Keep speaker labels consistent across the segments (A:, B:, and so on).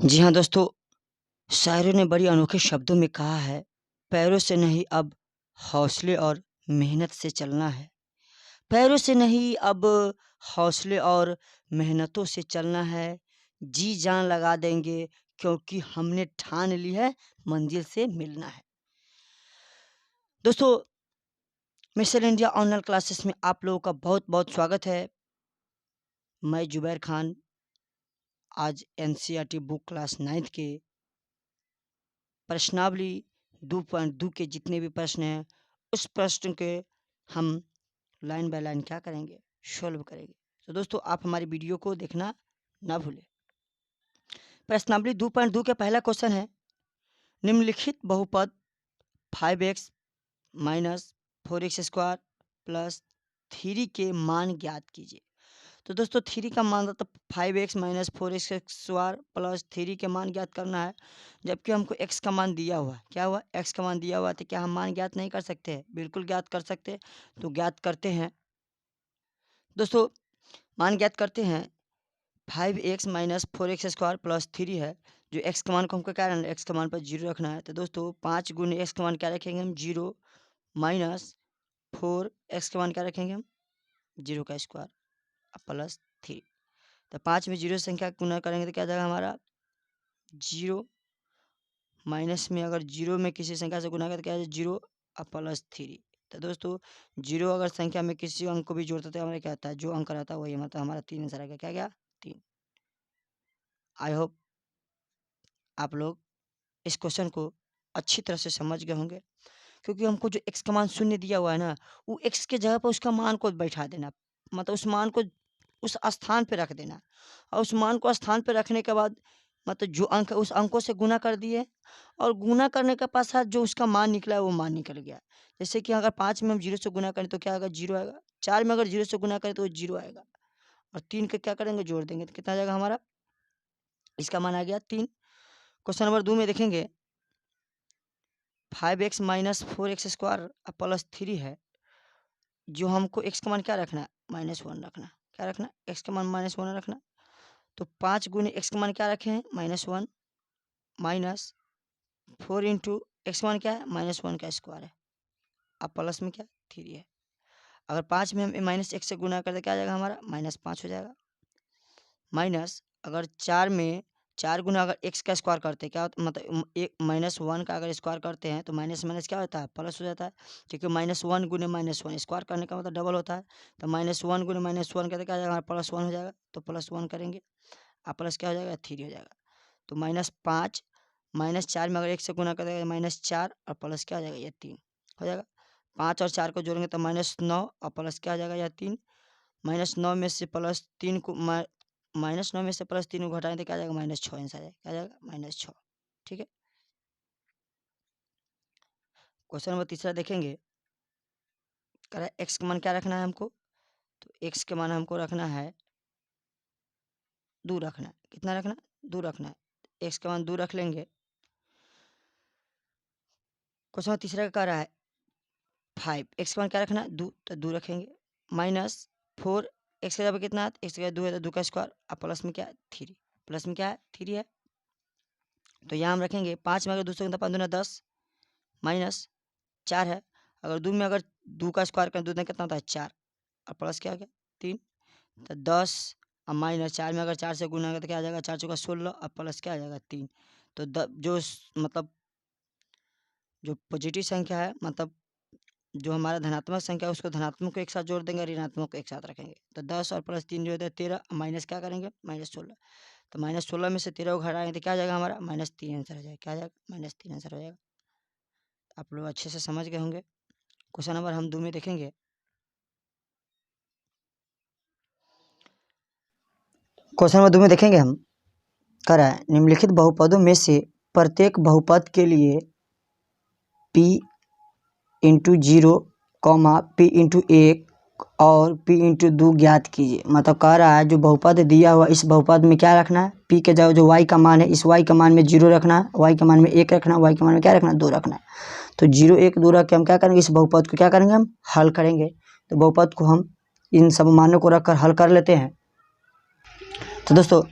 A: जी हाँ दोस्तों, शायरों ने बड़ी अनोखे शब्दों में कहा है, पैरों से नहीं अब हौसले और मेहनत से चलना है। पैरों से नहीं अब हौसले और मेहनतों से चलना है। जी जान लगा देंगे क्योंकि हमने ठान ली है मंजिल से मिलना है। दोस्तों, मिस्टर इंडिया ऑनलाइन क्लासेस में आप लोगों का बहुत-बहुत स्वागत है। मैं जुबैर खान आज एनसीईआरटी बुक क्लास 9th के प्रश्नावली 2.2 के जितने भी प्रश्न हैं, उस प्रश्न के हम लाइन बाय लाइन क्या करेंगे, सॉल्व करेंगे। तो दोस्तों, आप हमारी वीडियो को देखना ना भूलें। प्रश्नावली 2.2 का पहला क्वेश्चन है, निम्नलिखित बहुपद 5x minus 4x square plus 3 के मान ज्ञात कीजिए। तो दोस्तों, 3 का मान तो 5x minus 4x square plus 3 के मान ज्ञात करना है, जबकि हमको x का मान दिया हुआ है। क्या हुआ? x का मान दिया हुआ है, तो क्या हम मान ज्ञात नहीं कर सकते हैं? बिल्कुल ज्ञात कर सकते हैं। तो ज्ञात करते हैं। दोस्तों, मान ज्ञात करते हैं। 5x minus 4x square plus 3 है, जो x का मान को हमको क्या रखना है? x का मान पर 0 रखना है। तो दोस्तों, 5 गुने x का मान क्या रखेंगे हम? 0 माइनस 4 x का मान क्या रखेंगे हम? 0 का स्क्वायर प्लस 3। तो 5 में 0 संख्या गुना करेंगे तो क्या आ जाएगा हमारा? 0 माइनस में अगर 0 में किसी संख्या से गुना करें तो क्या आ जाएगा? 0 प्लस 3। तो दोस्तों, 0 अगर संख्या में किसी अंक को भी जोड़ते तो हमारा क्या आता है? जो अंक रहता है वही मतलब हमारा 3 आंसर आ गया। क्या गया? 3। आई होप आप लोग इस क्वेश्चन को अच्छी तरह से समझ गए होंगे, क्योंकि हमको जो x का मान 0 दिया हुआ है ना, वो x के जगह पर उसका मान को बैठा देना, मतलब उस मान को उस स्थान पे रख देना, और उस मान को स्थान पे रखने के बाद मतलब जो अंक है उस अंकों से गुना कर दिए, और गुना करने के पश्चात जो उसका मान निकला है वो मान निकल गया। जैसे कि अगर 5 में हम 0 से गुना करें तो क्या आएगा? 0 आएगा। 4 में अगर 0 से गुना करें तो वो 0 आएगा, और 3 का क्या करेंगे? जोड़ देंगे तो कितना आ जाएगा हमारा? इसका मान आ गया 3। क्वेश्चन नंबर 2 में देखेंगे, 5x minus 4x square plus 3 है, जो हमको x का मान क्या रखना है? -1 रखना है। क्या रखना है? x का मान -1 रखना। तो 5 गुने x का मान क्या रखे हैं? -1 माइनस 4 इंटू एक्स का मान क्या है? -1 का स्क्वायर है, अब प्लस में क्या? 3 है। अगर 5 में हम माइनस x से गुना करते क्या आ जाएगा हमारा? -5 हो जाएगा। माइनस अगर 4 में 4 गुना अगर x का स्क्वायर करते क्या होता, मतलब एक -1 का अगर स्क्वायर करते हैं तो माइनस माइनस क्या होता है? प्लस हो जाता है, क्योंकि -1 गुने -1 स्क्वायर करने का मतलब डबल होता है। तो -1 गुने -1 करते क्या आ जाएगा हमारा? +1 हो जाएगा। तो +1 करेंगे, प्लस क्या हो जाएगा? 3 हो जाएगा। तो -5 -4 में अगर 1 से गुना करेंगे -4 और प्लस क्या हो जाएगा? ये 3 हो जाएगा। 5 और 4 को जोड़ेंगे तो -9 और प्लस क्या आ जाएगा? यह 3। -9 में से +3 को -9 में से +3 को घटाएं तो क्या आ जाएगा? -6 आंसर आ जाएगा। क्या आ जाएगा? -6। ठीक है। क्वेश्चन नंबर तीसरा देखेंगे, कह रहा है एक्स का मान क्या रखना है हमको? तो एक्स के मान हमको रखना है 2 रखना है। कितना रखना है? 2 रखना है। एक्स का मान 2 रख लेंगे। क्वेश्चन नंबर तीसरा का कह रहा है 5 एक्स का मान क्या रखना है? 2, तो 2 रखेंगे। -4 एक्स के जगह कितना है? एक्स की जगह 2 है तो 2 का स्क्वायर, अब प्लस में क्या है? 3। प्लस में क्या है? 3 है। तो यहाँ हम रखेंगे 5 में अगर 2 से 5 दूना 10 -4 है। अगर 2 में अगर 2 का स्क्वायर करें 2 में कितना होता है? 4, और प्लस क्या आ गया? 3। तो 10 और -4 में अगर 4 से गुना करें तो क्या आ जाएगा? 4 चौका 16 और प्लस क्या आ जाएगा? 3। तो मतलब जो पॉजिटिव संख्या है, मतलब जो हमारा धनात्मक संख्या है उसको धनात्मक को एक साथ जोड़ देंगे, ऋणात्मक को एक साथ रखेंगे। तो 10 और प्लस 3 जो होता है 13, माइनस क्या करेंगे? -16। तो -16 में से 13 को घटाएंगे तो क्या आ जाएगा हमारा? -3 आंसर आ जाएगा। क्या आ जाएगा? -3 आंसर हो जाएगा। आप लोग अच्छे से समझ गए होंगे। क्वेश्चन नंबर हम 2 में देखेंगे। क्वेश्चन नंबर 2 में देखेंगे हम, कह रहा है निम्नलिखित बहुपदों में से प्रत्येक बहुपद के लिए p इंटू 0, p इंटू 1 और p इंटू 2 ज्ञात कीजिए। मतलब कह रहा है जो बहुपद दिया हुआ इस बहुपद में क्या रखना है? p के जगह जो y का मान है, इस y का मान में 0 रखना है, y के मान में 1 रखना है, y के मान में क्या रखना है? 2 रखना है। तो 0 1 2 रख के हम क्या करेंगे? इस बहुपद को क्या करेंगे? हम हल करेंगे। तो बहुपद को हम इन सब मानों को रखकर हल कर लेते हैं। तो दोस्तों,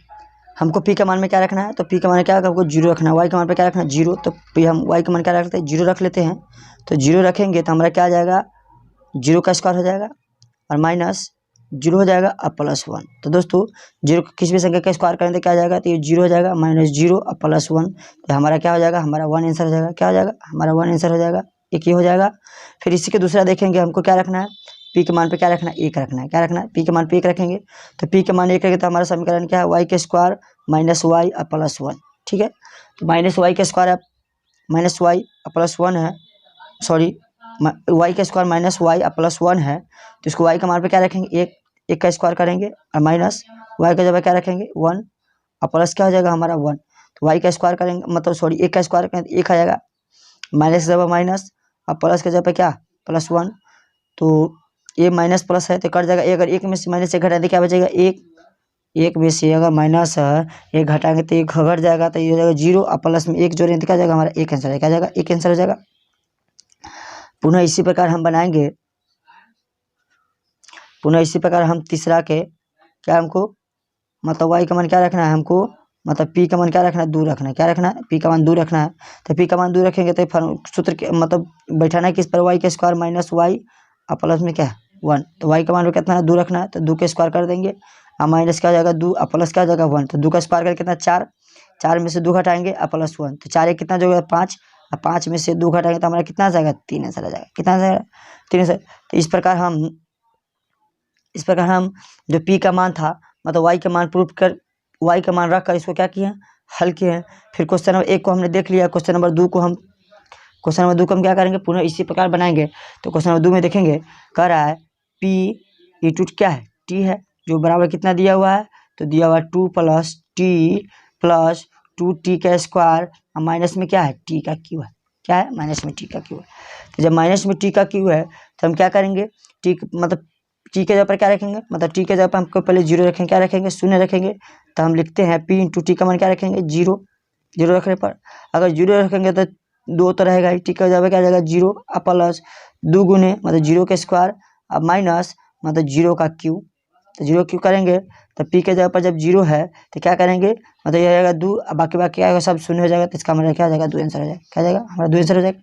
A: हमको पी का मान में क्या रखना है, तो पी का मान क्या है, हमको 0 रखना है। वाई का मान पे क्या रखना है, 0, तो हम वाई का मान क्या रखते हैं, 0 रख लेते हैं। तो 0 रखेंगे तो हमारा क्या आ जाएगा, 0 का स्क्वायर हो जाएगा और माइनस 0 हो जाएगा और +1। तो दोस्तों 0 किसी भी संख्या का स्क्वायर करेंगे तो क्या आ जाएगा, तो ये 0 हो जाएगा, -0 और +1, तो हमारा क्या हो जाएगा, हमारा 1 आंसर हो जाएगा। क्या हो जाएगा, हमारा 1 आंसर हो जाएगा। एक ये हो जाएगा। फिर इसी के दूसरा देखेंगे, हमको क्या रखना है, पी के मान पे क्या रखना है, 1 रखना है। क्या रखना है, पी के मान पे 1 रखेंगे। तो पी के मान 1 रखेंगे तो हमारा समीकरण क्या है, वाई के स्क्वायर माइनस वाई और +1। ठीक है, तो माइनस वाई का स्क्वायर है माइनस वाई +1 है, सॉरी वाई का स्क्वायर माइनस वाई +1 है। तो इसको वाई का मान पे क्या रखेंगे, 1 का स्क्वायर करेंगे और माइनस वाई का जगह क्या रखेंगे, 1 और प्लस क्या हो जाएगा हमारा 1। तो वाई का स्क्वायर करेंगे, मतलब सॉरी 1 का स्क्वायर करेंगे तो 1 आ जाएगा, माइनस की जगह माइनस और प्लस की जगह क्या, +1। तो ये माइनस प्लस है तो कट जाएगा। अगर 1 में से माइनस 1 घटाएंगे क्या बचेगा, 1 में से अगर माइनस 1 घटाएंगे तो 1 घट जाएगा, तो ये हो जाएगा 0 और प्लस में 1 जोड़ेंगे तो क्या जाएगा, हमारा 1 आंसर है। क्या जाएगा, 1 आंसर हो जाएगा। पुनः इसी प्रकार हम बनाएंगे, पुनः इसी प्रकार हम तीसरा के क्या, हमको मतलब वाई का मान क्या रखना है, हमको मतलब पी का मान क्या रखना है, 2 रखना है। क्या रखना है, पी का मान 2 रखना है। तो पी का मान 2 रखेंगे तो सूत्र के मतलब बैठाना है किस पर, वाई के स्क्वायर माइनस वाई और प्लस में क्या है 1। तो वाई का मान कितना है, 2 रखना है। तो 2 के स्क्वायर कर देंगे और माइनस क्या हो जाएगा 2 और प्लस क्या हो जाएगा 1। तो 2 का स्क्वायर करके कितना 4, 4 में से 2 घटाएंगे और +1, तो 4 कितना जो है 5 और 5 में से 2 घटाएंगे तो हमारा कितना आ जाएगा, 3 आंसर आ जाएगा। कितना आ जाएगा, 3 आंसर। तो इस प्रकार हम जो पी का मान था मतलब वाई का मान प्रूफ कर, वाई का मान रख कर इसको क्या किए हैं, हल किए हैं। फिर क्वेश्चन नंबर 1 को हमने देख लिया, क्वेश्चन नंबर 2 को हम क्या करेंगे, पुनः इसी प्रकार बनाएंगे। तो क्वेश्चन नंबर 2 में देखेंगे, कह रहा है पी इंटू क्या है, टी है, जो बराबर कितना दिया हुआ है, तो दिया हुआ है 2 + t + 2t का स्क्वायर और माइनस में क्या है, टी का क्यू है। क्या है, माइनस में टी का क्यू है। तो जब माइनस में टी का क्यू है तो हम क्या करेंगे, टी मतलब टी के जगह पर क्या रखेंगे, मतलब टी के जगह पर हमको पहले 0 रखेंगे। क्या रखेंगे, 0 रखेंगे। तो हम लिखते हैं पी इंटू टी का मान क्या रखेंगे, 0। 0 रखने पर अगर 0 रखेंगे तो 2 तो रहेगा ही, टी का जगह क्या जाएगा 0 और प्लस 2 गुने मतलब 0 के स्क्वायर अब माइनस मतलब 0 का क्यू। तो 0 क्यू करेंगे तो पी के जगह पर जब 0 है तो क्या करेंगे, मतलब ये आएगा 2, बाकी क्या आएगा सब 0 हो जाएगा। तो इसका मतलब क्या जाएगा, 2 आंसर हो जाएगा। क्या जाएगा, हमारा 2 आंसर हो जाएगा।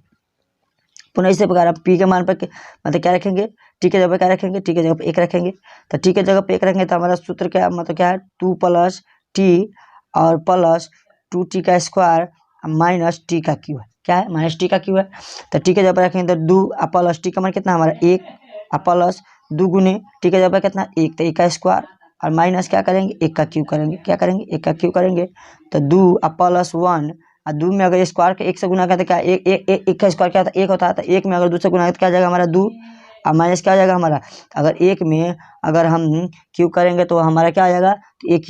A: पुनः इसी प्रकार आप पी के मान पर मतलब क्या रखेंगे, टी के जगह पर क्या रखेंगे, टी के जगह पर 1 रखेंगे। तो टी के जगह पर 1 रखेंगे तो हमारा सूत्र क्या मतलब क्या है, 2 + t और प्लस 2t का स्क्वायर माइनस टी का क्यू है। क्या है, माइनस टी का क्यू है। तो टी के जगह पर रखेंगे तो 2 और प्लस टी का मान कितना हमारा 1 और प्लस 2 गुने टी के जगह पर कितना 1, तो 1 का स्क्वायर और माइनस क्या करेंगे, 1 का क्यू करेंगे। क्या करेंगे, 1 का क्यू करेंगे। तो 2 और प्लस 1 और 2 में अगर स्क्वायर के 1 से गुना करते क्या, एक का स्क्वायर क्या होता है, 1 होता है। तो 1 में अगर 2 से गुना करते क्या जाएगा हमारा 2 और माइनस क्या हो जाएगा हमारा, अगर 1 में अगर हम क्यू करेंगे तो हमारा क्या आ जाएगा, तो एक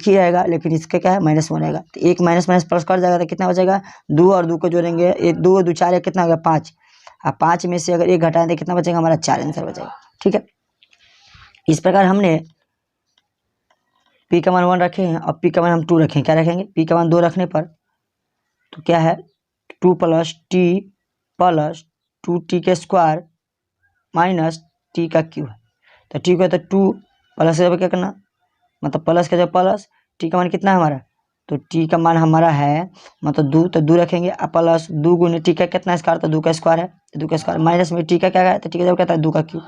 A: ही रहेगा, लेकिन इसके क्या है -1 आएगा। तो 1 माइनस प्लस कर जाएगा तो कितना बचेगा, 2 और 2 को जोड़ेंगे, 2 और 2 4 कितना हो गया 5 और 5 में से अगर 1 घटाएं तो कितना बचेगा हमारा 4 आंसर बचेगा। ठीक है, इस प्रकार हमने पी का मान 1 रखे हैं और पी का मान हम 2 रखें। क्या रखेंगे, पी का मान 2 रखने पर तो क्या है 2 + t + 2t के स्क्वायर माइनस टी का क्यू है। तो ठीक है, तो 2 प्लस के जगह क्या करना, मतलब प्लस के जगह प्लस, टी का मान कितना है हमारा, तो टी का मान हमारा है मतलब 2, तो 2 रखेंगे और प्लस 2 गुने टी का कितना स्क्वायर, तो 2 का स्क्वायर है, तो 2 का स्क्वायर माइनस में टी का क्या है, तो टी का जगह क्या था 2 का क्यू,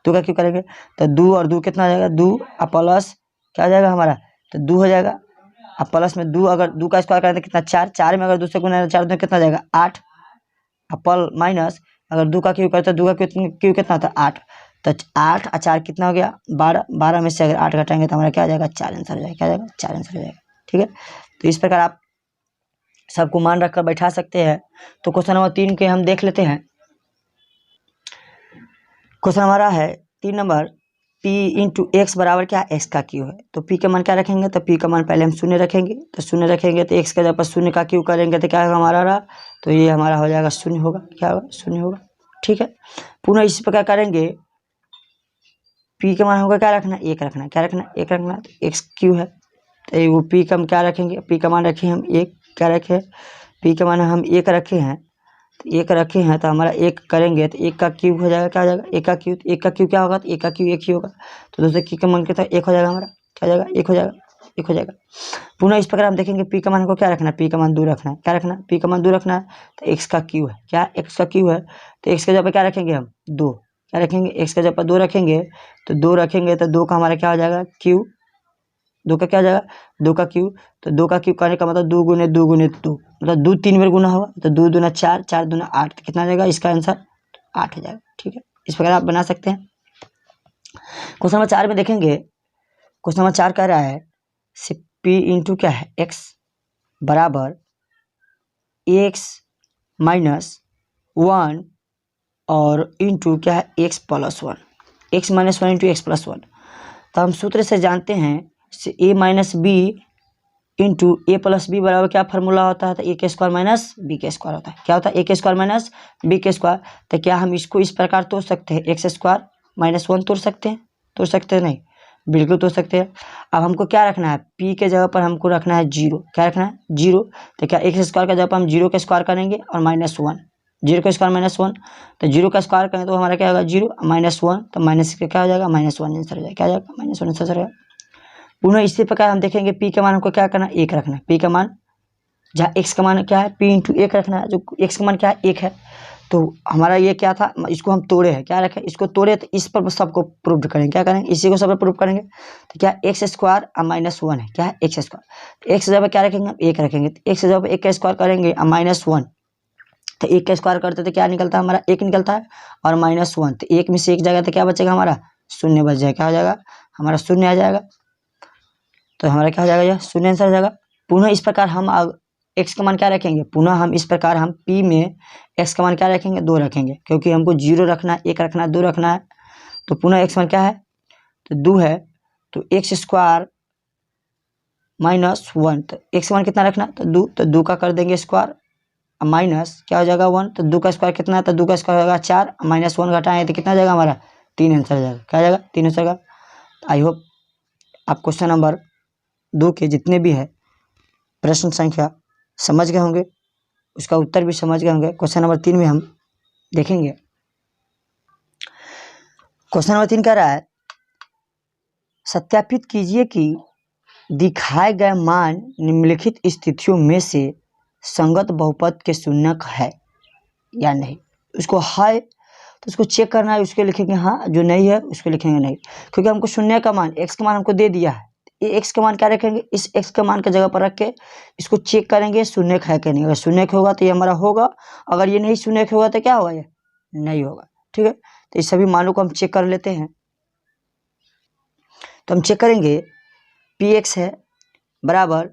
A: 2 का क्यू करेंगे। तो 2 और 2 कितना आ जाएगा, 2 और प्लस क्या आ जाएगा हमारा, तो 2 हो जाएगा और प्लस में 2 अगर 2 का स्क्वायर करें तो कितना 4, 4 में अगर 2 से गुना 4 तो कितना जाएगा 8 और माइनस अगर 2 का क्यू करते तो 2 का क्यू कितना था 8, तो 8 और 4 कितना हो गया 12, 12 में से अगर 8 घटाएंगे तो हमारा क्या आ जाएगा 4 आंसर हो जाएगा। क्या जाएगा 4 आंसर हो जाएगा। ठीक है, तो इस प्रकार आप सबको मान रखकर बैठा सकते हैं। तो क्वेश्चन नंबर 3 के हम देख लेते हैं। क्वेश्चन हमारा है 3 नंबर, p इंटू एक्स बराबर क्या है, x का क्यू है। तो p का मान क्या रखेंगे, तो p का मान पहले हम 0 रखेंगे। तो 0 रखेंगे तो x के जगह पर 0 का क्यू करेंगे तो क्या होगा हमारा रहा, तो ये हमारा हो जाएगा 0 होगा। क्या होगा, 0 होगा। ठीक है, पुनः इसी प्रकार करेंगे, p का मान होगा क्या रखना, 1 रखना। क्या रखना, 1 रखना। तो x क्यू है तो वो p का हम क्या रखेंगे, p का मान रखे हम 1। क्या रखे, p का मान हम 1 रखे हैं। तो 1 रखे हैं तो हमारा 1 करेंगे तो 1 का क्यूब हो जाएगा। क्या हो जाएगा 1 का क्यूब, 1 का क्यूब क्या होगा, तो 1 का क्यूब 1 ही होगा। तो दोस्तों की का मान कितना 1 हो जाएगा हमारा। क्या हो जाएगा 1 हो जाएगा। 1 हो जाएगा। पुनः इस प्रकार हम देखेंगे पी का मान को क्या रखना है, पी का मान 2 रखना है। क्या रखना है, पी का मान 2 रखना है। तो एक्स का क्यू है, क्या एक्स का क्यू है, तो एक्स के जगह पर क्या रखेंगे हम 2, क्या रखेंगे एक्स के जगह पर 2 रखेंगे। तो 2 रखेंगे तो 2 का हमारा क्या हो जाएगा क्यू, 2 का क्या हो जाएगा 2 का क्यू। तो 2 का क्यू करने का मतलब 2 गुने 2 गुने 2, मतलब 2 3 बार गुना होगा। तो 2 दूना 4, 4 दूना 8, तो कितना आ जाएगा इसका आंसर 8 हो जाएगा। ठीक है, इस प्रकार आप बना सकते हैं। क्वेश्चन नंबर 4 में देखेंगे, क्वेश्चन नंबर 4 कह रहा है से पी इंटू क्या है एक्स बराबर एक्स माइनस 1 और इंटू क्या है x plus 1, x minus 1 into x plus 1। तो हम सूत्र से जानते हैं से ए माइनस बी इंटू ए प्लस बी बराबर क्या फार्मूला होता है, तो ए के स्क्वायर माइनस बी के स्क्वायर होता है। क्या होता है ए के स्क्वायर माइनस बी के स्क्वायर। तो क्या हम इसको इस प्रकार तोड़ सकते हैं, एक्स स्क्वायर माइनस 1 तोड़ सकते हैं, तोड़ सकते हैं नहीं, बिल्कुल तोड़ सकते हैं। अब हमको क्या रखना है, पी के जगह पर हमको रखना है 0, क्या रखना है 0। तो क्या एक्स स्क्वायर का जगह पर हम 0 का स्क्वायर करेंगे और माइनस 1, 0 का स्क्वायर माइनस 1, तो 0 का स्क्वायर करेंगे तो हमारा क्या होगा 0 माइनस 1, तो माइनस का क्या हो जाएगा -1 आंसर हो जाएगा, क्या हो जाएगा -1 आंसर हो जाएगा। पुनः इसी प्रकार हम देखेंगे पी का मान हमको क्या करना है 1 रखना है, पी का मान जहाँ एक्स का मान क्या है पी इंटू 1 रखना है, जो एक्स का मान क्या है 1 है। तो हमारा ये क्या था, इसको हम तोड़े हैं, क्या रखें इसको तोड़े, तो इस पर सबको प्रूव करेंगे, क्या करेंगे इसी को सब पर प्रूव करेंगे। तो क्या एक्स स्क्वायर माइनस 1 है, क्या है एक्स स्क्वायर, एक्स जगह क्या रखेंगे हम 1 रखेंगे, तो एक्स जगह 1 का स्क्वायर करेंगे -1, तो 1 का स्क्वायर करते तो क्या निकलता है हमारा 1 निकलता है और -1, तो 1 में से 1 जाएगा तो क्या बचेगा हमारा 0 बच जाएगा, क्या हो जाएगा हमारा 0 आ जाएगा। तो हमारा क्या हो जाएगा यह 0 आंसर हो जाएगा। पुनः इस प्रकार हम एक्स का मान क्या रखेंगे, पुनः हम इस प्रकार हम पी में एक्स का मान क्या रखेंगे 2 रखेंगे, क्योंकि हमको 0 रखना है, 1 रखना है, 2 रखना है। तो पुनः एक्स मान क्या है तो 2 है, तो एक्स स्क्वायर -1, तो एक्स मान कितना रखना तो 2, तो 2 का कर देंगे स्क्वायर माइनस क्या हो जाएगा 1, तो 2 का स्क्वायर कितना है, तो 2 का स्क्वायर होगा 4, -1 घटाएं तो कितना जाएगा हमारा 3 आंसर हो जाएगा, क्या हो जाएगा 3 आंसर का। आई होप आप क्वेश्चन नंबर 2 के जितने भी है प्रश्न संख्या समझ गए होंगे, उसका उत्तर भी समझ गए होंगे। क्वेश्चन नंबर 3 में हम देखेंगे, क्वेश्चन नंबर 3 कह रहा है सत्यापित कीजिए कि दिखाए गए मान निम्नलिखित स्थितियों में से संगत बहुपद के शून्यक है या नहीं। उसको है तो उसको चेक करना है, उसके लिखेंगे हाँ, जो नहीं है उसको लिखेंगे नहीं, क्योंकि हमको शून्य का मान एक्स का मान हमको दे दिया है। ये एक्स का मान क्या रखेंगे, इस एक्स के मान के जगह पर रख के इसको चेक करेंगे शून्य है कि नहीं। अगर शून्य होगा तो ये हमारा होगा, अगर ये नहीं शून्य होगा तो क्या होगा ये नहीं होगा। ठीक है, तो इस सभी मानों को हम चेक कर लेते हैं। तो हम चेक करेंगे पी एक्स है बराबर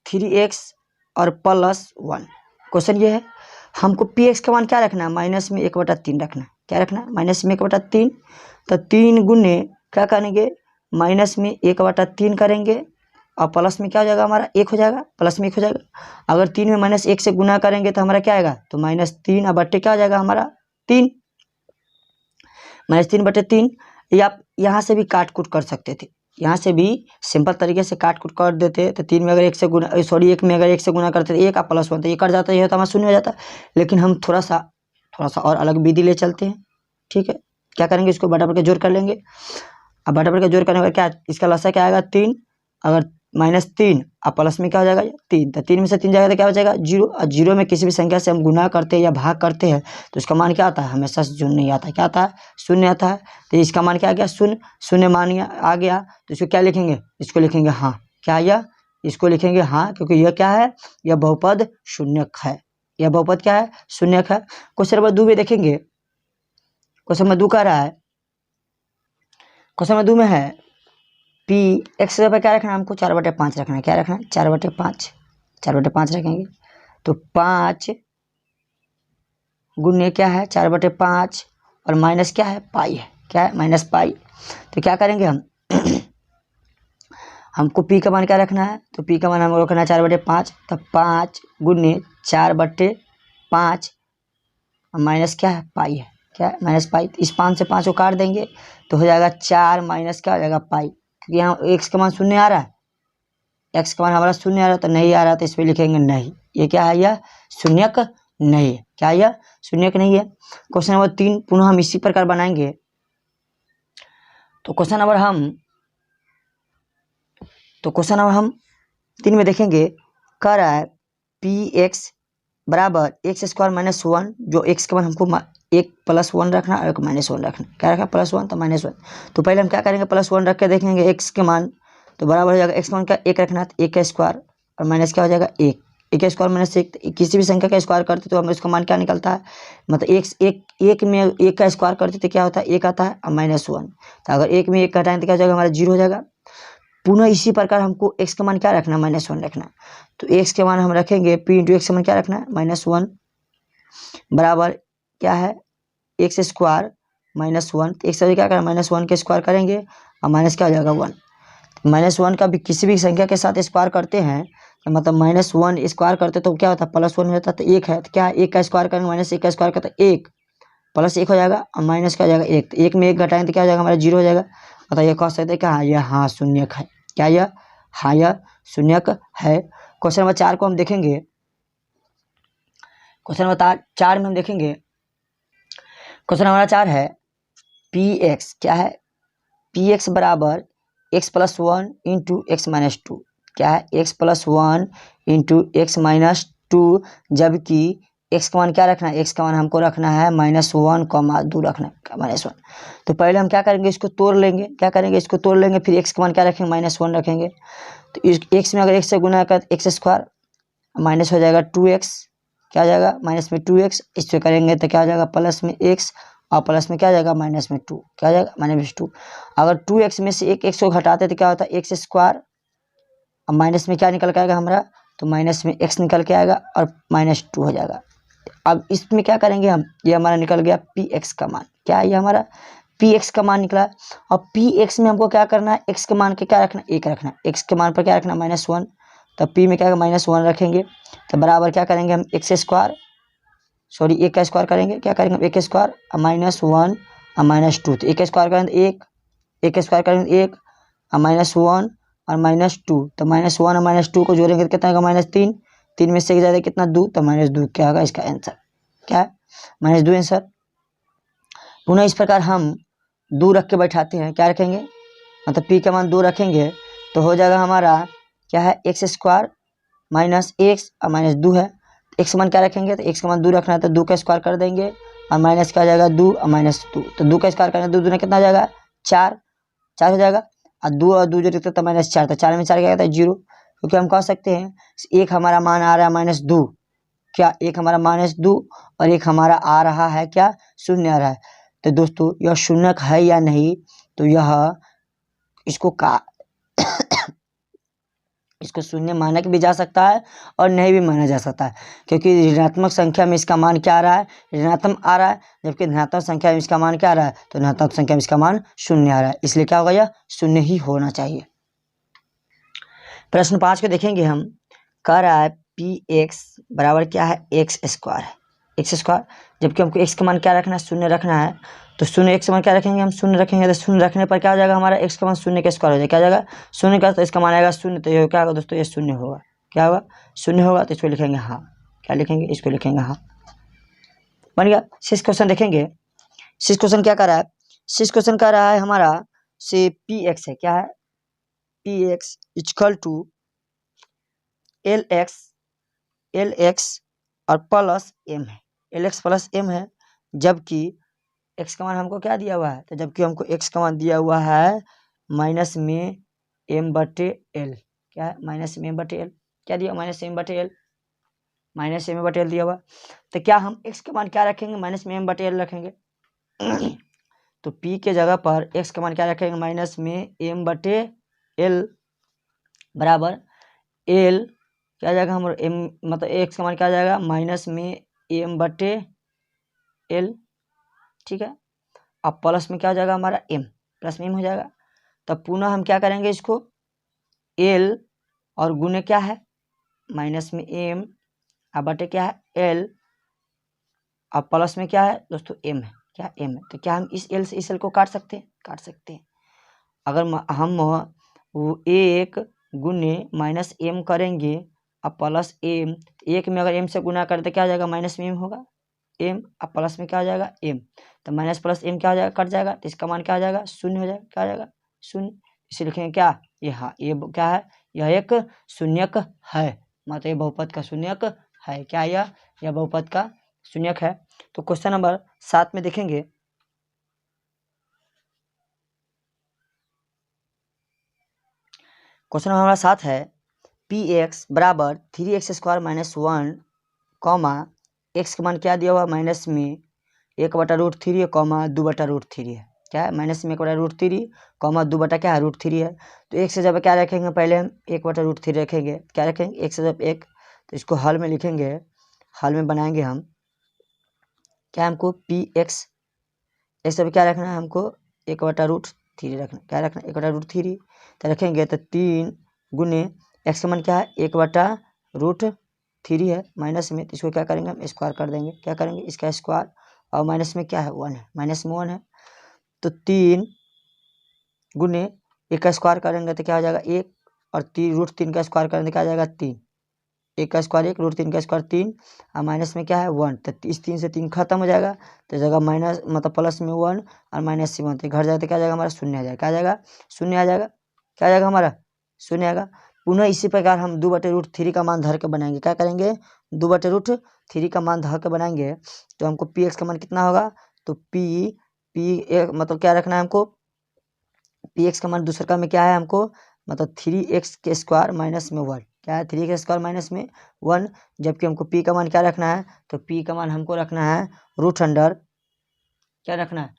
A: 3x और +1। क्वेश्चन ये है हमको पी एक्स का मान क्या रखना है, माइनस में 1/3 रखना है, क्या रखना है माइनस में 1/3। तो 3 गुने क्या करेंगे माइनस में 1/3 करेंगे और प्लस में क्या हो जाएगा हमारा 1 हो जाएगा, प्लस में 1 हो जाएगा। अगर 3 में -1 से गुना करेंगे तो हमारा क्या आएगा, तो -3 और बट्टे क्या हो जाएगा हमारा 3, -3/3। या आप यहाँ से भी काट कूट कर सकते थे, यहाँ से भी सिंपल तरीके से काट कूट कर देते। तो 3 में अगर 1 से गुना एक में अगर 1 से गुना करते तो 1 और +1 तो ये कट जाता, ये होता हमारा 0 हो जाता। लेकिन हम थोड़ा सा और अलग विधि ले चलते हैं। ठीक है, क्या करेंगे इसको बटा के जोड़ कर लेंगे। अब बटा के जोड़ करने का क्या इसका लसा क्या आएगा 3, अगर -3 और प्लस में क्या हो जाएगा 3, तो 3 में से 3 जाएगा तो क्या हो जाएगा 0। और 0 में किसी भी संख्या से हम गुना करते हैं या भाग करते हैं तो इसका मान क्या आता है हमेशा से 0 नहीं आता है, क्या आता है 0 आता है। तो इसका मान क्या आ गया 0, 0 मान आ गया। तो इसको क्या लिखेंगे, इसको लिखेंगे हाँ, क्या यह इसको लिखेंगे हाँ, क्योंकि यह क्या है यह बहुपद शून्यक है, यह बहुपद क्या है शून्यक है। क्वेश्चन नंबर 2 में देखेंगे, क्वेश्चन नंबर 2 कह रहा है, क्वेश्चन नंबर 2 में है पी एक्स पे क्या रखना है हमको 4/5 रखना है, क्या रखना है 4/5, 4/5 रखेंगे। तो 5 गुने क्या है 4/5 और माइनस क्या है पाई है, क्या है -पाई। तो क्या करेंगे हम हमको पी का मान क्या रखना है, तो पी का मान हमको रखना है 4/5। तो 5 गुने 4/5 और माइनस क्या है पाई है, क्या है -पाई। इस 5 से 5 को काट देंगे तो हो जाएगा 4 माइनस क्या हो जाएगा पाई, क्योंकि यहाँ एक्स का मान 0 आ रहा है, एक्स का मान हमारा 0 आ रहा है तो नहीं आ रहा, तो इस पर लिखेंगे नहीं। ये क्या है यह शून्यक नहीं है, क्या यह शून्यक नहीं है। क्वेश्चन नंबर 3 पुनः हम इसी प्रकार बनाएंगे। तो क्वेश्चन नंबर हम तो क्वेश्चन नंबर हम 3 में देखेंगे, कह रहा है पी एक्स बराबर एक्स स्क्वायर माइनस 1, जो एक्स के मान हमको एक प्लस 1 रखना और एक माइनस 1 रखना। क्या रखा? प्लस 1 तो माइनस 1। तो पहले हम क्या करेंगे, प्लस 1 रख के देखेंगे एक्स के मान, तो बराबर हो जाएगा एक्स मान का 1 रखना, तो 1 का स्क्वायर और माइनस क्या हो जाएगा 1, 1 का स्क्वायर माइनस 1। किसी भी संख्या का स्क्वायर करते तो हमें उसका मान क्या निकलता है, मतलब एक में 1 का स्क्वायर करते तो क्या होता है 1 आता है और माइनस 1। तो अगर 1 में 1 घटाएं तो क्या हो जाएगा, हमारा 0 हो जाएगा। पुनः इसी प्रकार हमको एक्स का मान क्या रखना, माइनस 1 रखना। तो एक्स के मान हम रखेंगे पी इंटू एक्स का मान क्या रखना है, माइनस 1 बराबर क्या है एक्स स्क्वायर माइनस 1। एक से क्या करें, माइनस 1 के स्क्वायर करेंगे और माइनस क्या हो जाएगा 1। माइनस 1 का भी किसी भी संख्या के साथ स्क्वायर करते हैं तो मतलब माइनस 1 स्क्वायर करते तो क्या होता है, प्लस 1 हो जाता है। तो 1 है तो क्या है, 1 का स्क्वायर करेंगे, माइनस 1 का स्क्वायर करते 1 प्लस 1 हो जाएगा और माइनस क्या हो जाएगा 1। तो 1 में 1 घटाएंगे तो क्या हो जाएगा, हमारा 0 हो जाएगा। मतलब ये कह सकते हैं क्या, यह हाँ शून्यक है। क्या यह? हाँ यह शून्यक है। क्वेश्चन नंबर 4 को हम देखेंगे। क्वेश्चन नंबर 4 में हम देखेंगे, क्वेश्चन नंबर 4 है पी एक्स क्या है, पी एक्स बराबर x plus 1 into x minus 2। क्या है, x plus 1 into x minus 2, जबकि एक्स का मान क्या रखना है, एक्स का मान हमको रखना है माइनस 1 कॉमा 2 रखना है, माइनस 1। तो पहले हम क्या करेंगे, इसको तोड़ लेंगे। क्या करेंगे, इसको तोड़ लेंगे, फिर एक्स का मान क्या रखेंगे, माइनस 1 रखेंगे। तो इस एक्स में अगर एक्स से गुना कर एक्स स्क्वायर माइनस हो जाएगा 2x, क्या हो जाएगा माइनस में 2x। इससे करेंगे तो क्या हो जाएगा प्लस में x और प्लस में क्या हो जाएगा माइनस में 2, क्या हो जाएगा माइनस 2। अगर 2x में से एक x को घटाते तो क्या होता है एक्स स्क्वायर और माइनस में क्या निकल के आएगा हमारा, तो माइनस में x निकल के आएगा और माइनस 2 हो जाएगा। अब इसमें क्या करेंगे हम, ये हमारा निकल गया पी एक्स का मान। क्या है, ये हमारा पी एक्स का मान निकला। और पी एक्स में हमको क्या करना है, एक्स के मान के क्या रखना, 1 रखना। एक्स के मान पर क्या रखना, माइनस 1। तो पी में क्या माइनस 1 रखेंगे, तो बराबर क्या करेंगे हम एक्स स्क्वायर, सॉरी 1 का स्क्वायर करेंगे। क्या करेंगे हम 1 स्क्वायर और माइनस 1 और माइनस 2। तो 1 स्क्वायर करेंगे 1 स्क्वायर करेंगे 1 और माइनस 1 और माइनस 2। तो माइनस 1 और माइनस 2 को जोड़ेंगे तो कितना होगा, माइनस 3। 3 में से ज़्यादा कितना 2, तो माइनस 2 क्या होगा इसका आंसर, क्या है माइनस 2 आंसर। पुनः इस प्रकार हम 2 रख के बैठाते हैं। क्या रखेंगे, मतलब पी का मान 2 रखेंगे तो हो जाएगा हमारा क्या है एक्स स्क्वायर माइनस एक्स और माइनस 2 है। एक्स का मान क्या रखेंगे, तो एक्स का मान 2 रखना है तो 2 का स्क्वायर कर देंगे और माइनस क्या हो जाएगा 2 और माइनस 2। तो 2 का स्क्वायर करना, 2 दूना कितना हो जाएगा 4, 4 हो जाएगा। और 2 और 2 जो लिखते तो माइनस 4, तो 4 में 4 क्या आता है 0। क्योंकि हम कह सकते हैं एक हमारा मान आ रहा है माइनस 2, क्या एक हमारा माइनस 2 और एक हमारा आ रहा है क्या, शून्य आ रहा है। तो दोस्तों यह शून्यक है या नहीं, तो यह इसको इसको शून्य माना भी जा सकता है और नहीं भी माना जा सकता है, क्योंकि ऋणात्मक संख्या में इसका मान क्या आ रहा है, ऋणात्मक आ रहा है, जबकि धनात्मक संख्या में इसका मान क्या आ रहा है, तो धनात्मक संख्या में इसका मान शून्य आ रहा है। इसलिए क्या होगा, यह शून्य ही होना चाहिए। प्रश्न 5 को देखेंगे हम। कह रहा है पी एक्स बराबर क्या है, एक्स स्क्वायर है, एक्स स्क्वायर, जबकि हमको एक्स का मान क्या रखना है, शून्य रखना है। तो शून्य एक्स का मान क्या रखेंगे, हम शून्य रखेंगे। तो शून्य रखने पर क्या हो जाएगा, हमारा एक्स का मान शून्य का स्क्वायर हो जाएगा। क्या हो जाएगा शून्य का, तो इसका मान आएगा शून्य। तो ये क्या होगा दोस्तों, ये शून्य होगा। क्या होगा, शून्य होगा। तो इसको लिखेंगे हाँ, क्या लिखेंगे, इसको लिखेंगे हाँ, बन गया। 6 क्वेश्चन देखेंगे। 6 क्वेश्चन क्या कर रहा है, 6 क्वेश्चन कह रहा है हमारा से पी एक्स है, क्या है P X equal to L X और प्लस एम है, एल एक्स प्लस एम है। जबकि एक्स का मान हमको क्या दिया हुआ है, तो जबकि हमको एक्स का मान दिया हुआ है माइनस में एम बटे एल। क्या है, माइनस में एम बटे एल। क्या दिया, माइनस एम बटे एल, माइनस एम बटे एल दिया हुआ। तो क्या हम एक्स का मान क्या रखेंगे, माइनस में एम बटे एल रखेंगे। तो पी के जगह पर एक्स का मान क्या रखेंगे, माइनस में एम बटे एल बराबर एल क्या जाएगा हमारा एम, मतलब एक्स का मान क्या जाएगा माइनस में एम बटे एल, ठीक है। अब प्लस में क्या हो जाएगा हमारा एम, प्लस में एम हो जाएगा। तब पुनः हम क्या करेंगे, इसको एल और गुने क्या है माइनस में एम और बटे क्या है एल, अब प्लस में क्या है दोस्तों एम है, क्या एम है। तो क्या हम इस एल से इस एल को काट सकते हैं, काट सकते हैं। अगर हम वो एक गुने माइनस एम करेंगे अब प्लस एम, एक में अगर एम से गुना करते क्या हो जाएगा, माइनस में एम होगा एम, अब प्लस में क्या हो जाएगा एम। तो माइनस प्लस एम क्या हो जाएगा, कट जाएगा। तो इसका मान क्या हो जाएगा, शून्य हो जाएगा। क्या हो जाएगा, शून्य। इसे लिखेंगे क्या, ये हाँ, ये क्या है, यह एक शून्यक है, मतलब ये बहुपद का शून्यक है। क्या यह बहुपद का शून्यक है। तो क्वेश्चन नंबर 7 में देखेंगे, क्वेश्चन नंबर हमारा 7 है, पी एक्स बराबर 3x² - 1 कॉमा एक्स का मान क्या दिया हुआ माइनस में 1/√3 कॉमा 2/√3 है। क्या है, माइनस में 1/√3 कॉमा 2 बटा क्या है √3 है। तो एक से जब क्या रखेंगे, पहले हम 1/√3 रखेंगे। क्या रखेंगे, एक से जब एक, तो इसको हल में लिखेंगे, हल में बनाएंगे हम। क्या हमको पी एक्स सब क्या रखना है, हमको 1/√3 रखना। क्या रखना, 1/√3 तो रखेंगे, तो 3 गुने एक्स का मान क्या है 1/√3 है माइनस में, तो इसको क्या करेंगे हम स्क्वायर कर देंगे। क्या करेंगे, इसका स्क्वायर, और माइनस में क्या है 1 है, माइनस में 1 है, तो 3 गुने 1 का स्क्वायर करेंगे तो क्या हो जाएगा 1, और 3 का स्क्वायर करेंगे तो क्या हो जाएगा 3, 1 का स्क्वायर 1, √3 का स्क्वायर 3, और माइनस में क्या है 1, तो इस 3 से 3 खत्म हो जाएगा, तो जगह माइनस मतलब प्लस में 1 और माइनस से 1, तो घर जाए तो क्या जाएगा हमारा 0 आ जाएगा। क्या आ जाएगा, 0 आ जाएगा। क्या आ जाएगा हमारा 0 आएगा। पुनः इसी प्रकार हम 2/√3 का मान धर के बनाएंगे। क्या करेंगे, 2/√3 का मान धर के बनाएंगे, तो हमको पी एक्स का मान कितना होगा, तो मतलब क्या रखना है हमको, पी एक्स का मान दूसरा में क्या है हमको, मतलब 3x² माइनस में 1। क्या है, 3x² माइनस में 1, जबकि हमको पी का मान क्या रखना है, तो पी का मान हमको रखना है √, क्या रखना है,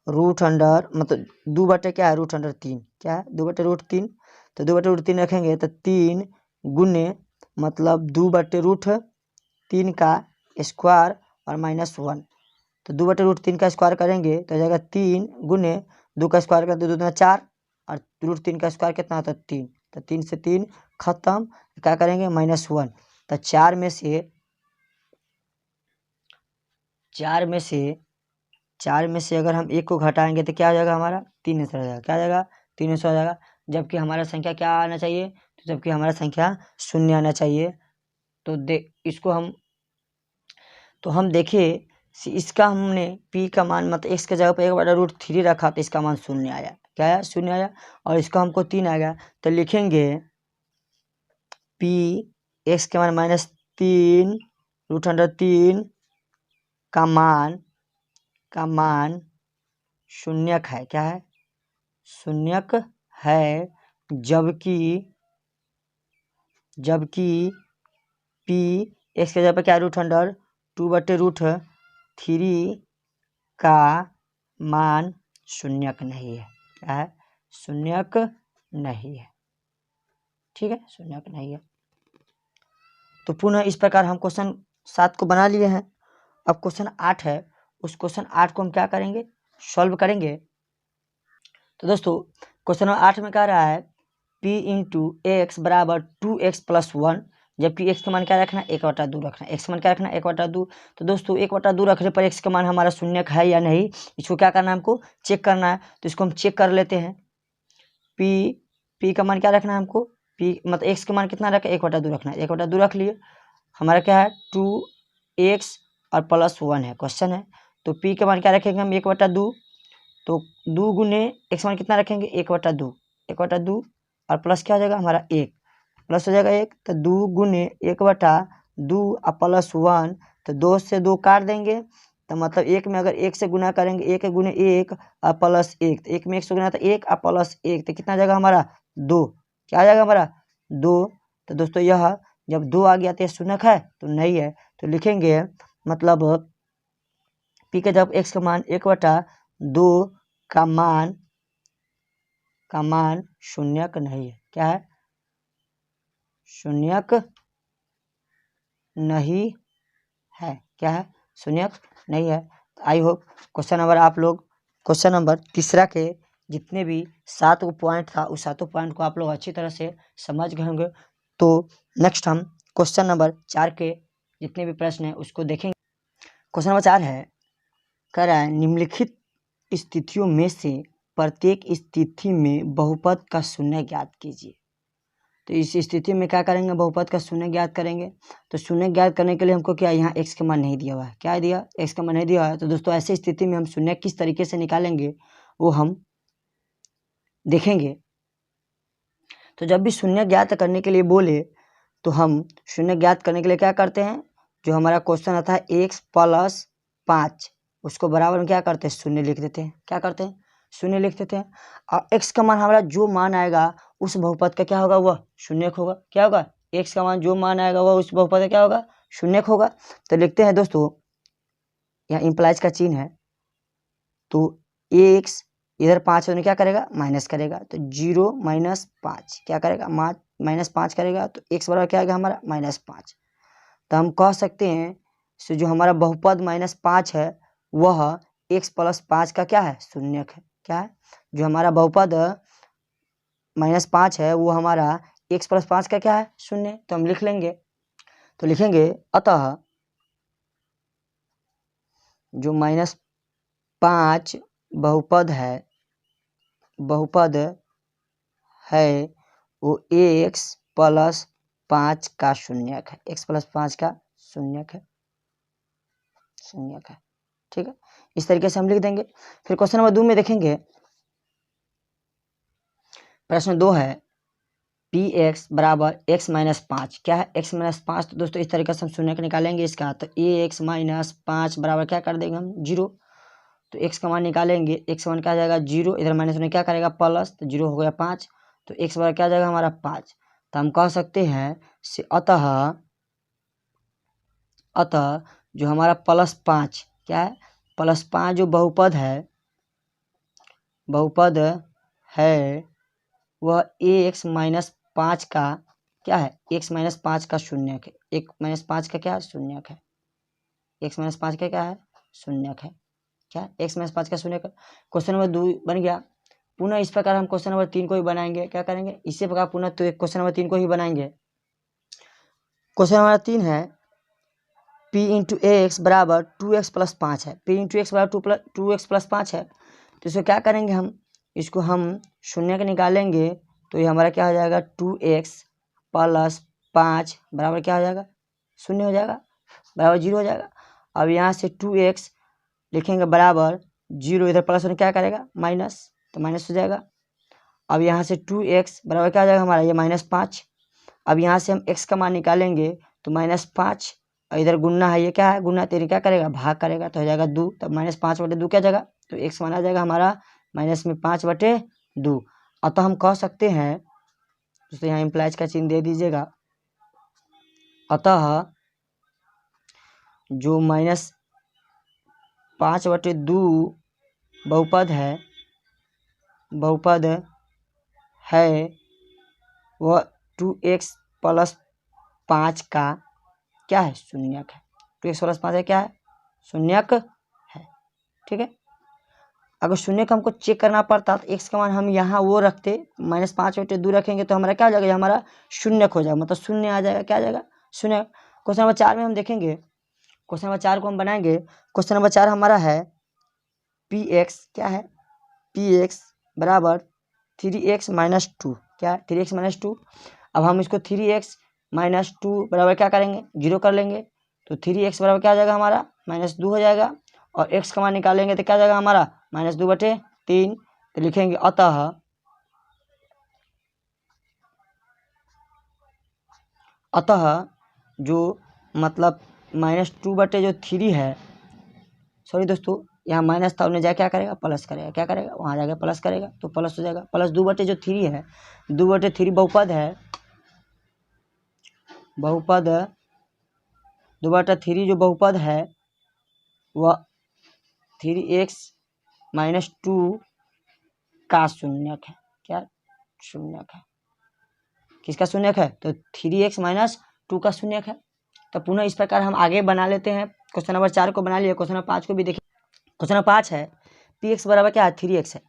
A: √, मतलब 2 बटे क्या है √3। क्या है, 2/√3, तो 2/√3 रखेंगे, तो 3 गुने मतलब 2/√3 का स्क्वायर और माइनस 1, तो 2/√3 का स्क्वायर करेंगे तो जाएगा 3 गुने 2 का स्क्वायर करते 2 दूना 4, और √3 का स्क्वायर कितना होता है 3, तो 3 से 3 खत्म। क्या करेंगे, -1, तो 4 में से 4 में से अगर हम 1 को घटाएंगे तो क्या हो जाएगा हमारा 3 में से आ जाएगा। क्या आ जाएगा, 3 में से आ जाएगा, जबकि हमारा संख्या क्या आना चाहिए, तो जबकि हमारा संख्या 0 आना चाहिए। तो इसको हम देखिए, इसका हमने p का मान मतलब x के जगह पर 1/√3 रखा, तो इसका मान 0 आया। क्या आया, 0 आया, और इसका हमको 3 आ गया, तो लिखेंगे p x के मान -3 √3 का मान शून्यक है। क्या है, शून्यक है, जबकि p x के जगह पर क्या √, 2/√3 का मान शून्यक नहीं है। क्या है, शून्यक नहीं है। ठीक है, शून्यक नहीं है। तो पुनः इस प्रकार हम क्वेश्चन 7 को बना लिए हैं। अब क्वेश्चन 8 है, उस क्वेश्चन 8 को हम क्या करेंगे, सॉल्व करेंगे। तो दोस्तों क्वेश्चन 8 में कह रहा है p × x बराबर 2x + 1, जबकि x का मान क्या रखना है 1/2 रखना है। x का मान क्या रखना है 1/2। तो दोस्तों 1/2 रखने पर x का मान हमारा शून्यक है या नहीं, इसको क्या करना है, हमको चेक करना है। तो इसको हम चेक कर लेते हैं। p का मान क्या रखना है हमको, p मतलब x का मान कितना रखा है 1/2 रखना है। 1/2 रख लिए, हमारा क्या है 2x और +1 है, क्वेश्चन है। तो p का मान क्या रखेंगे हम 1/2, तो 2 गुने x मान कितना रखेंगे 1/2 और प्लस क्या हो जाएगा हमारा 1, प्लस हो जाएगा 1, तो 2 गुने 1/2 और +1, तो 2 से 2 काट देंगे, तो मतलब 1 में अगर 1 से गुना करेंगे 1 गुने 1 और +1, तो 1 में 1 से गुना तो 1 और +1, तो कितना जाएगा हमारा 2। क्या आ जाएगा हमारा 2। तो दोस्तों यह जब 2 आ गया तो यह शून्यक है, तो नहीं है। तो लिखेंगे मतलब p के जब x का मान 1/2 का मान शून्यक नहीं है। क्या है, शून्यक नहीं है। क्या है, शून्यक नहीं है। आई होप क्वेश्चन नंबर तीसरा के जितने भी 7 पॉइंट था, उस 7 पॉइंट को आप लोग अच्छी तरह से समझ गए होंगे। तो नेक्स्ट हम क्वेश्चन नंबर 4 के जितने भी प्रश्न हैं उसको देखेंगे। क्वेश्चन नंबर 4 है, कह रहा है निम्नलिखित स्थितियों में से प्रत्येक स्थिति में बहुपद का शून्य ज्ञात कीजिए। तो इस स्थिति में क्या करेंगे, बहुपद का शून्य ज्ञात करेंगे। तो शून्य ज्ञात करने के लिए हमको क्या, यहाँ x का मान नहीं दिया हुआ है। क्या दिया, x का मान नहीं दिया हुआ है। तो दोस्तों ऐसी स्थिति में हम शून्य किस तरीके से निकालेंगे वो हम देखेंगे। तो जब भी शून्य ज्ञात करने के लिए बोले तो हम शून्य ज्ञात करने के लिए क्या करते हैं, जो हमारा क्वेश्चन आता है x+5 उसको बराबर में क्या करते हैं, शून्य लिख देते हैं। क्या करते हैं, शून्य लिख देते हैं। और x का मान हमारा जो मान आएगा उस बहुपद का क्या होगा, वह शून्य होगा। क्या होगा, x का मान जो मान आएगा वह उस बहुपद का क्या होगा, शून्य होगा। तो लिखते हैं दोस्तों, यहाँ इंप्लाइज का चिन्ह है, तो x इधर 5 होने क्या करेगा, माइनस करेगा, तो 0 - 5 क्या करेगा, -5 करेगा, तो x बराबर क्या आएगा हमारा, -5। तो हम कह सकते हैं सो जो हमारा बहुपद -5 है वह x+5 का क्या है, शून्यक है। क्या है, जो हमारा बहुपद -5 है वो हमारा x+5 का क्या है, शून्य। तो हम लिख लेंगे, तो लिखेंगे अतः जो -5 बहुपद है वो x+5 का शून्यक है, x+5 का शून्यक है। ठीक है, इस तरीके से हम लिख देंगे। फिर क्वेश्चन नंबर 2 में देखेंगे, प्रश्न 2 है px बराबर x-5। क्या है, x-5। तो दोस्तों इस तरीके से हम शून्य का निकालेंगे इसका, तो ax-5 बराबर क्या कर देंगे हम, 0। तो x का मान निकालेंगे, x का मान क्या आ जाएगा 0, इधर माइनस होने क्या करेगा प्लस, तो 0 हो गया 5, तो x बराबर क्या आ जाएगा हमारा 5। तो हम कह सकते हैं से अतः जो हमारा +5 क्या है, +5 जो बहुपद है वह ax-5 का क्या है, x-5 का शून्यक है। x-5 का क्या शून्यक है, x-5 का क्या है, शून्यक है। क्या, x-5 का शून्यक। क्वेश्चन नंबर 2 बन गया। पुनः इस प्रकार हम क्वेश्चन नंबर 3 को भी बनाएंगे। क्या करेंगे, इसी प्रकार पुनः तो क्वेश्चन नंबर 3 को ही बनाएंगे। क्वेश्चन नंबर 3 है p × x बराबर 2x+5 है। p × x बराबर 2x+5 है। तो इसको क्या करेंगे, हम इसको हम शून्य का निकालेंगे, तो ये हमारा क्या हो जाएगा 2x+5 बराबर क्या हो जाएगा, शून्य हो जाएगा, बराबर 0 हो जाएगा। अब यहाँ से 2x लिखेंगे बराबर 0, इधर प्लस होने क्या करेगा माइनस, तो माइनस हो जाएगा। अब यहाँ से 2x बराबर क्या हो जाएगा हमारा, ये -5। अब यहाँ से हम x का मान निकालेंगे, तो -5, और इधर गुना है, ये क्या है गुना, तेरी क्या करेगा भाग करेगा, तो हो जाएगा 2। तब -5/2 क्या जाएगा, तो x मान आ जाएगा हमारा -5/2। अतः हम कह सकते हैं, तो यहाँ इम्प्लाइज का चिन्ह दे दीजिएगा, अतः जो -5/2 बहुपद है वह 2x+5 का क्या है, शून्यक है। 2x+5 है क्या है, शून्यक है। ठीक है, अगर शून्य का हमको चेक करना पड़ता तो x का मान हम यहाँ वो रखते, -5/2 रखेंगे, तो हमारा क्या हो जाएगा, हमारा शून्यक हो जाएगा, मतलब शून्य आ जाएगा। क्या आ जाएगा, शून्य। क्वेश्चन नंबर 4 में हम देखेंगे, क्वेश्चन नंबर 4 को हम बनाएंगे। क्वेश्चन नंबर 4 हमारा है px, क्या है, px बराबर 3x-2। क्या है, 3x-2। अब हम इसको 3x-2 बराबर क्या करेंगे, 0 कर लेंगे, तो 3x बराबर क्या आ जाएगा हमारा -2 हो जाएगा, और x का मान निकालेंगे तो क्या जाएगा हमारा -2/3। तो लिखेंगे अतः जो मतलब -2/3 है, सॉरी दोस्तों यहाँ माइनस था, उन्हें जाए क्या करेगा प्लस करेगा, क्या करेगा वहाँ जाकर प्लस करेगा, तो प्लस हो जाएगा, प्लस 2/3 है, 2/3 बहुपद है, 2/3 जो बहुपद है वह 3x-2 का शून्यक है। क्या शून्यक है, किसका शून्यक है, तो 3x-2 का शून्यक है। तो पुनः इस प्रकार हम आगे बना लेते हैं। क्वेश्चन नंबर 4 को बना लिया, क्वेश्चन नंबर 5 को भी देखिए। क्वेश्चन नंबर 5 है px बराबर क्या है, 3x है।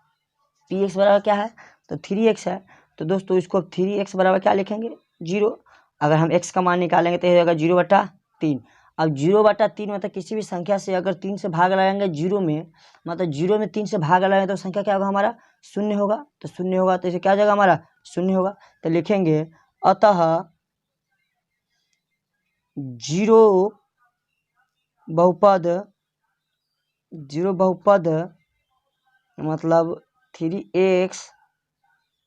A: px बराबर क्या है, तो 3x है। तो दोस्तों इसको 3x बराबर क्या लिखेंगे, 0। अगर हम x का मान निकालेंगे तो ये होगा 0/3। अब 0/3 मतलब किसी भी संख्या से अगर 3 से भाग लगाएंगे 0 में, मतलब 0 में 3 से भाग लगाएंगे तो संख्या क्या होगा हमारा, शून्य होगा। तो शून्य होगा तो इसे क्या हो जाएगा हमारा, शून्य होगा। तो लिखेंगे अतः 0 बहुपद मतलब 3x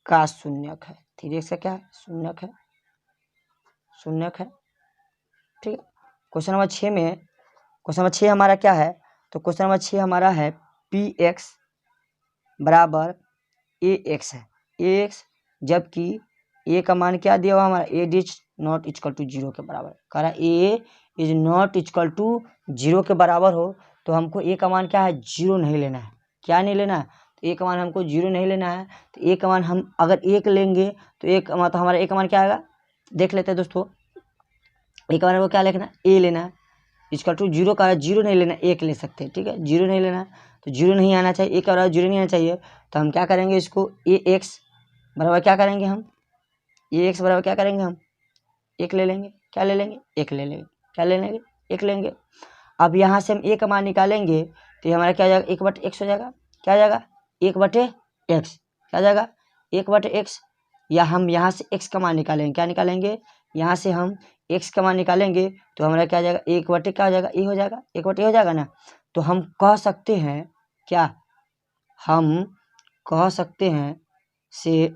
A: का शून्यक है। 3x का क्या है, शून्यक है, शून्यक है। ठीक है। क्वेश्चन नंबर 6 में, क्वेश्चन नंबर 6 हमारा क्या है, तो क्वेश्चन नंबर 6 हमारा है px बराबर ax है, ax, जबकि a का मान क्या दिया हुआ हमारा, a is not equal to 0 के बराबर, कह रहा a is not equal to 0 के बराबर हो, तो हमको a का मान क्या है, 0 नहीं लेना है। क्या नहीं लेना है, तो a का मान हमको 0 नहीं लेना है। तो a का मान हम अगर 1 लेंगे तो एक मतलब हमारा a का मान क्या आएगा, देख लेते हैं दोस्तों। a का मान को क्या लिखना, a लेना है, इक्वल टू 0 का 0 नहीं लेना, 1 ले सकते हैं। ठीक है, 0 नहीं लेना है, तो 0 नहीं आना चाहिए, 1 का बराबर 0 नहीं आना चाहिए। तो हम क्या करेंगे, इसको ax बराबर क्या करेंगे हम, ax बराबर क्या करेंगे हम, 1 ले लेंगे। क्या ले लेंगे, 1 ले लेंगे। क्या ले लेंगे, 1 लेंगे। अब यहाँ से हम a का मान निकालेंगे तो हमारा क्या हो जाएगा, 1/x हो जाएगा। क्या हो जाएगा, 1/x। क्या हो जाएगा, 1/x। या हम यहाँ से x का मान निकालेंगे, क्या निकालेंगे, यहाँ से हम x का मान निकालेंगे तो हमारा क्या हो जाएगा, 1/, क्या हो जाएगा, a हो जाएगा, 1/a हो जाएगा ना। तो हम कह सकते हैं क्या, हम कह सकते हैं से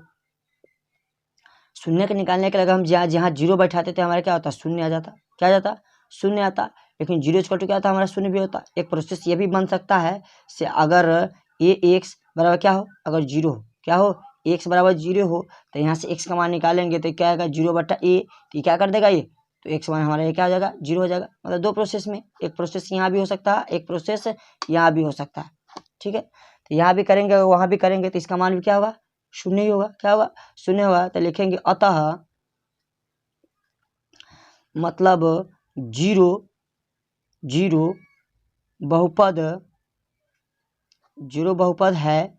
A: शून्य के निकालने के लिए हम जहाँ जहाँ 0 बैठाते थे हमारा क्या होता, शून्य आ जाता। क्या आ जाता, शून्य आता। लेकिन 0 इक्वल टू क्या होता, हमारा शून्य भी होता। एक प्रोसेस ये भी बन सकता है से अगर ax बराबर क्या हो, अगर 0 हो, क्या हो, x बराबर 0 हो, तो यहाँ से x का मान निकालेंगे तो क्या आएगा, 0/a। तो ये क्या कर देगा, ये तो x मान हमारा ये क्या हो जाएगा, 0 हो जाएगा। मतलब दो प्रोसेस में, एक प्रोसेस यहाँ भी हो सकता है, एक प्रोसेस यहाँ भी हो सकता है। ठीक है, तो यहाँ भी करेंगे वहाँ भी करेंगे तो इसका मान भी क्या होगा, शून्य ही होगा। क्या होगा, शून्य होगा। तो लिखेंगे अतः मतलब 0 0 बहुपद, 0 बहुपद है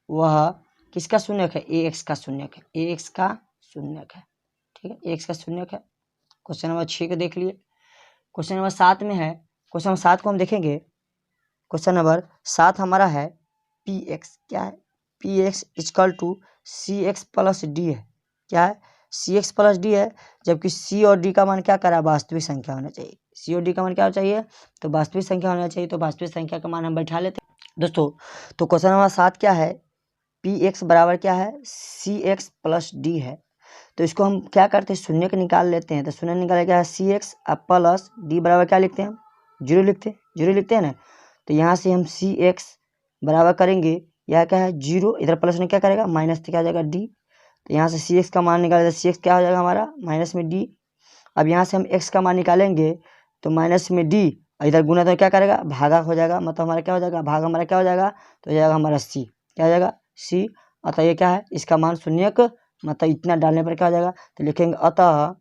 A: वह किसका शून्यक है, ax का शून्यक है, ax का शून्यक है। ठीक है, ax का शून्यक है। क्वेश्चन नंबर 6 को देख लिए। क्वेश्चन नंबर 7 में है, क्वेश्चन नंबर 7 को हम देखेंगे। क्वेश्चन नंबर 7 हमारा है px, क्या है, px equal to cx plus d है। क्या है, cx प्लस d है, जबकि c और d का मान क्या करा, वास्तविक संख्या होना चाहिए। c और d का मान क्या होना चाहिए, तो वास्तविक संख्या होना चाहिए। तो वास्तविक संख्या का मान हम बैठा लेते हैं दोस्तों। तो क्वेश्चन नंबर 7 क्या है, px बराबर क्या है, cx प्लस d है। तो इसको हम क्या करते हैं, शून्य के निकाल लेते हैं। तो शून्य निकाले क्या है, cx प्लस d बराबर क्या लिखते हैं हम, 0 लिखते हैं, 0 लिखते हैं ना। तो यहाँ से हम cx बराबर करेंगे, यह क्या है 0, इधर प्लस में क्या करेगा माइनस, तो क्या हो जाएगा d। तो यहाँ से cx का मान निकाले तो cx क्या हो जाएगा हमारा, माइनस में d। अब यहाँ से हम x का मान निकालेंगे तो माइनस में d, इधर गुना तो क्या करेगा, भागा हो जाएगा, मतलब हमारा क्या हो जाएगा, भाग हमारा क्या हो जाएगा, तो हो जाएगा हमारा c। क्या हो जाएगा, c। अतः ये क्या है, इसका मान शून्यक, मतलब इतना डालने पर क्या हो जाएगा, तो लिखेंगे अतः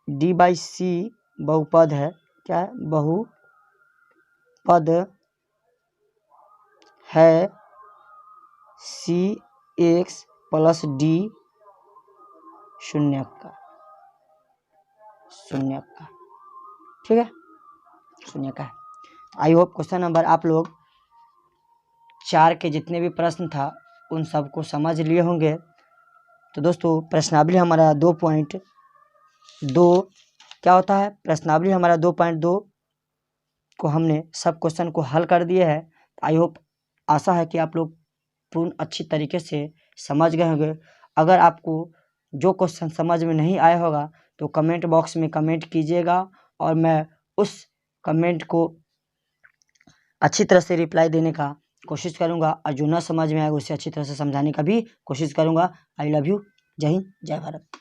A: d/c बहुपद है। क्या है, बहुपद है cx प्लस d शून्यक का, शून्यक का। ठीक है, शून्यक का है। आई होप क्वेश्चन नंबर आप लोग 4 के जितने भी प्रश्न था उन सबको समझ लिए होंगे। तो दोस्तों प्रश्नावली हमारा 2.2 क्या होता है, प्रश्नावली हमारा 2.2 को हमने सब क्वेश्चन को हल कर दिए है। आई होप, आशा है कि आप लोग पूर्ण अच्छी तरीके से समझ गए होंगे। अगर आपको जो क्वेश्चन समझ में नहीं आया होगा तो कमेंट बॉक्स में कमेंट कीजिएगा और मैं उस कमेंट को अच्छी तरह से रिप्लाई देने का कोशिश करूंगा, और जो ना समझ में आएगा उसे अच्छी तरह से समझाने का भी कोशिश करूंगा। I love you. जय हिंद, जय भारत।